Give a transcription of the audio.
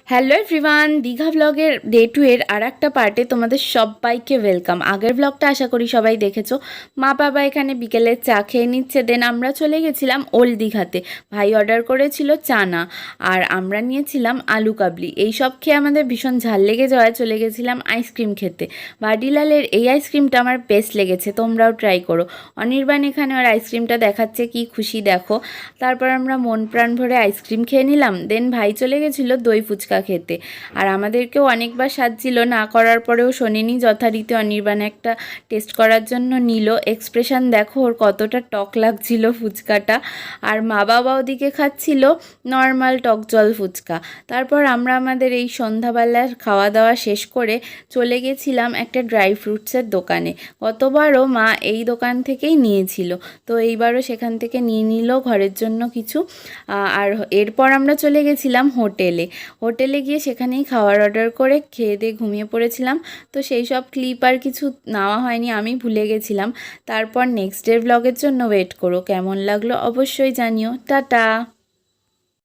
Hello everyone, Digha ব্লগের day 2 এর আর একটা পার্টে তোমাদের সবাইকে ওয়েলকাম। আগের ব্লগটা আশা করি সবাই দেখেছো। মা বাবা এখানে বিকেলে চা খেয়ে নিচ্ছে, দেন আমরা চলে গেছিলাম ওল্ড দীঘাতে। ভাই অর্ডার করেছিল চানা আর আমরা নিয়েছিলাম আলু কাবলি। এই সব খেয়ে আমাদের ভীষণ ঝাল লেগে যাওয়ায় চলে গেছিলাম আইসক্রিম খেতে। ভাডিলালের এই আইসক্রিমটা আমার বেস্ট লেগেছে, তোমরাও ট্রাই করো। অনির্বাণ এখানে ওর আইসক্রিমটা দেখাচ্ছে, কি খুশি দেখো। তারপর আমরা মন প্রাণ ভরে আইসক্রিম খেয়ে নিলাম, দেন ভাই চলে গেছিলো দই ফুচকা খেতে। আর আমাদেরকেও অনেকবার সাজছিল, না করার পরেও শোনেনি, যথারীতি অনির্বাণ একটা টেস্ট করার জন্য নিল। এক্সপ্রেশন দেখো ওর কতটা টক লাগছিল ফুচকাটা। আর মা বাবা ওদিকে খাচ্ছিল নর্মাল টক জল ফুচকা। তারপর আমরা আমাদের এই সন্ধ্যাবেলার খাওয়া দাওয়া শেষ করে চলে গেছিলাম একটা ড্রাই ফ্রুটসের দোকানে। গতবারও মা এই দোকান থেকেই নিয়েছিল, তো এইবারও সেখান থেকে নিয়ে নিল ঘরের জন্য কিছু। আর এরপর আমরা চলে গেছিলাম হোটেলে গিয়ে সেখানেই খাওয়ার অর্ডার করে খেয়ে দিয়ে ঘুমিয়ে পড়েছিলাম। তো সেই সব ক্লিপ আর কিছু নেওয়া হয়নি, আমি ভুলে গেছিলাম। তারপর নেক্সট ডে ব্লগের জন্য ওয়েট করো। কেমন লাগলো অবশ্যই জানিও। টাটা।